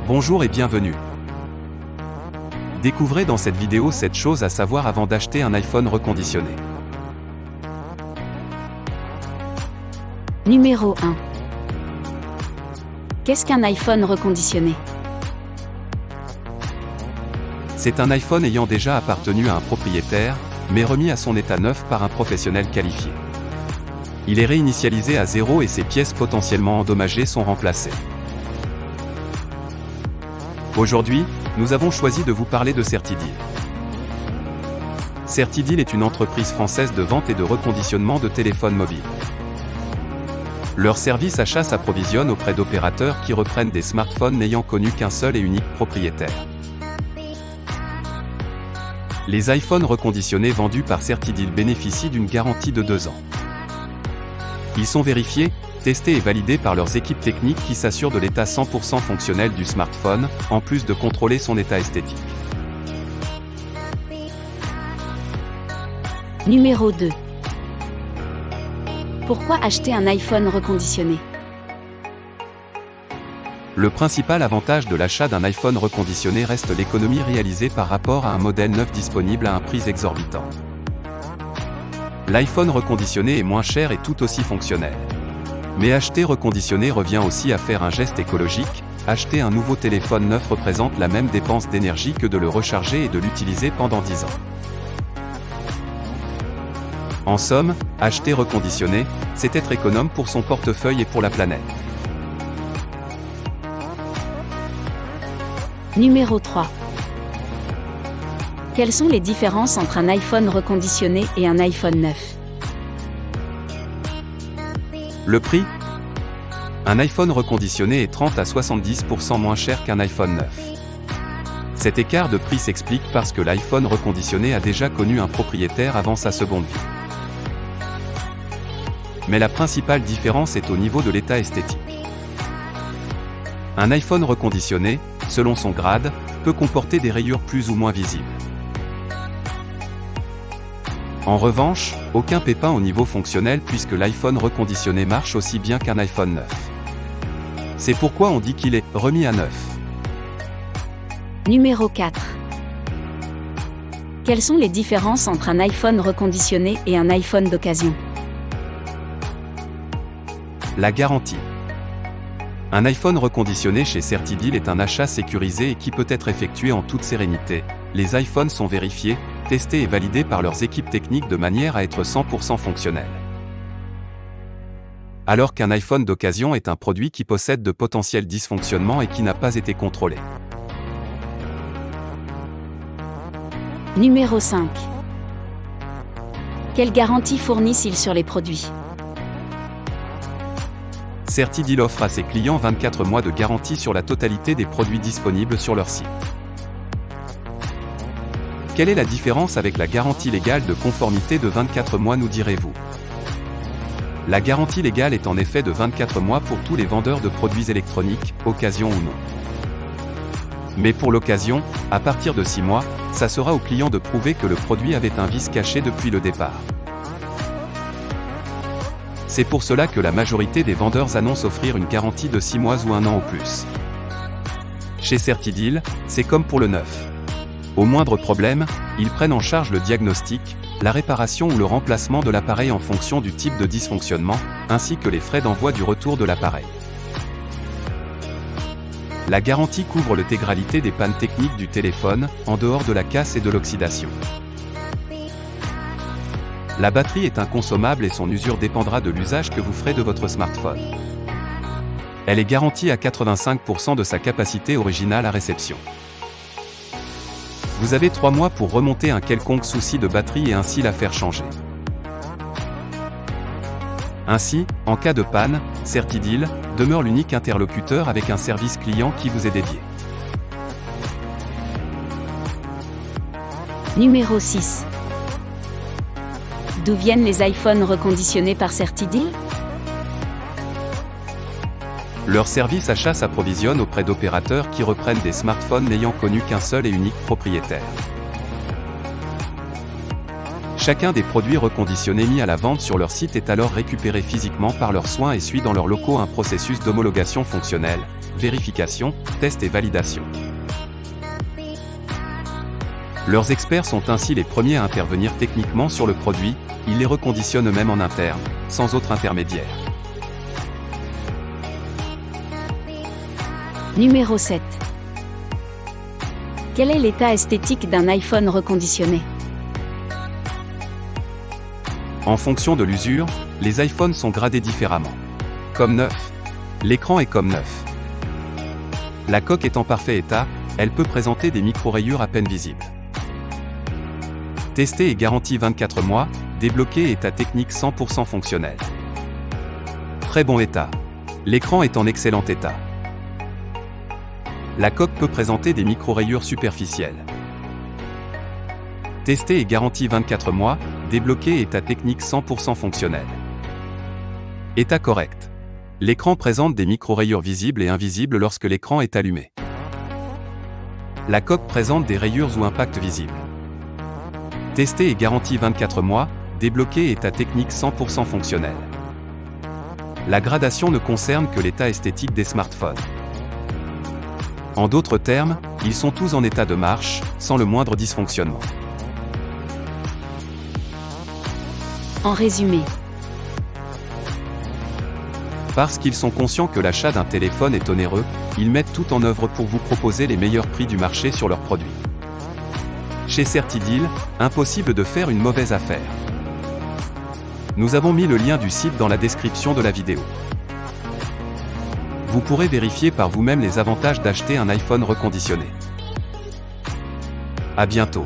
Bonjour et bienvenue. Découvrez dans cette vidéo 7 choses à savoir avant d'acheter un iPhone reconditionné. Numéro 1. Qu'est-ce qu'un iPhone reconditionné? C'est un iPhone ayant déjà appartenu à un propriétaire, mais remis à son état neuf par un professionnel qualifié. Il est réinitialisé à zéro et ses pièces potentiellement endommagées sont remplacées. Aujourd'hui, nous avons choisi de vous parler de Certideal. Certideal est une entreprise française de vente et de reconditionnement de téléphones mobiles. Leur service achat s'approvisionne auprès d'opérateurs qui reprennent des smartphones n'ayant connu qu'un seul et unique propriétaire. Les iPhones reconditionnés vendus par Certideal bénéficient d'une garantie de 2 ans. Ils sont vérifiés, testés et validés par leurs équipes techniques qui s'assurent de l'état 100% fonctionnel du smartphone, en plus de contrôler son état esthétique. Numéro 2. Pourquoi acheter un iPhone reconditionné? Le principal avantage de l'achat d'un iPhone reconditionné reste l'économie réalisée par rapport à un modèle neuf disponible à un prix exorbitant. L'iPhone reconditionné est moins cher et tout aussi fonctionnel. Mais acheter reconditionné revient aussi à faire un geste écologique. Acheter un nouveau téléphone neuf représente la même dépense d'énergie que de le recharger et de l'utiliser pendant 10 ans. En somme, acheter reconditionné, c'est être économe pour son portefeuille et pour la planète. Numéro 3. Quelles sont les différences entre un iPhone reconditionné et un iPhone neuf? Le prix? Un iPhone reconditionné est 30 à 70% moins cher qu'un iPhone neuf. Cet écart de prix s'explique parce que l'iPhone reconditionné a déjà connu un propriétaire avant sa seconde vie. Mais la principale différence est au niveau de l'état esthétique. Un iPhone reconditionné, selon son grade, peut comporter des rayures plus ou moins visibles. En revanche, aucun pépin au niveau fonctionnel puisque l'iPhone reconditionné marche aussi bien qu'un iPhone neuf. C'est pourquoi on dit qu'il est « remis à neuf ». Numéro 4. Quelles sont les différences entre un iPhone reconditionné et un iPhone d'occasion? La garantie. Un iPhone reconditionné chez Certideal est un achat sécurisé et qui peut être effectué en toute sérénité. Les iPhones sont vérifiés, testés et validés par leurs équipes techniques de manière à être 100% fonctionnels. Alors qu'un iPhone d'occasion est un produit qui possède de potentiels dysfonctionnements et qui n'a pas été contrôlé. Numéro 5. Quelle garantie fournissent-ils sur les produits? Certideal offre à ses clients 24 mois de garantie sur la totalité des produits disponibles sur leur site. Quelle est la différence avec la garantie légale de conformité de 24 mois, nous direz-vous? La garantie légale est en effet de 24 mois pour tous les vendeurs de produits électroniques, occasion ou non. Mais pour l'occasion, à partir de 6 mois, ça sera au client de prouver que le produit avait un vice caché depuis le départ. C'est pour cela que la majorité des vendeurs annoncent offrir une garantie de 6 mois ou 1 an au plus. Chez Certideal, c'est comme pour le neuf. Au moindre problème, ils prennent en charge le diagnostic, la réparation ou le remplacement de l'appareil en fonction du type de dysfonctionnement, ainsi que les frais d'envoi du retour de l'appareil. La garantie couvre l'intégralité des pannes techniques du téléphone, en dehors de la casse et de l'oxydation. La batterie est inconsommable et son usure dépendra de l'usage que vous ferez de votre smartphone. Elle est garantie à 85% de sa capacité originale à réception. Vous avez 3 mois pour remonter un quelconque souci de batterie et ainsi la faire changer. Ainsi, en cas de panne, Certideal demeure l'unique interlocuteur avec un service client qui vous est dédié. Numéro 6. D'où viennent les iPhones reconditionnés par Certideal? Leur service achat s'approvisionne auprès d'opérateurs qui reprennent des smartphones n'ayant connu qu'un seul et unique propriétaire. Chacun des produits reconditionnés mis à la vente sur leur site est alors récupéré physiquement par leurs soins et suit dans leurs locaux un processus d'homologation fonctionnelle, vérification, test et validation. Leurs experts sont ainsi les premiers à intervenir techniquement sur le produit, ils les reconditionnent eux-mêmes en interne, sans autre intermédiaire. Numéro 7. Quel est l'état esthétique d'un iPhone reconditionné? En fonction de l'usure, les iPhones sont gradés différemment. Comme neuf. L'écran est comme neuf. La coque est en parfait état, elle peut présenter des micro-rayures à peine visibles. Testé et garanti 24 mois, débloqué et état technique 100% fonctionnel. Très bon état. L'écran est en excellent état. La coque peut présenter des micro-rayures superficielles. Testé et garanti 24 mois, débloqué et état technique 100% fonctionnel. État correct. L'écran présente des micro-rayures visibles et invisibles lorsque l'écran est allumé. La coque présente des rayures ou impacts visibles. Testé et garanti 24 mois, débloqué et état technique 100% fonctionnel. La gradation ne concerne que l'état esthétique des smartphones. En d'autres termes, ils sont tous en état de marche, sans le moindre dysfonctionnement. En résumé, parce qu'ils sont conscients que l'achat d'un téléphone est onéreux, ils mettent tout en œuvre pour vous proposer les meilleurs prix du marché sur leurs produits. Chez Certideal, impossible de faire une mauvaise affaire. Nous avons mis le lien du site dans la description de la vidéo. Vous pourrez vérifier par vous-même les avantages d'acheter un iPhone reconditionné. À bientôt.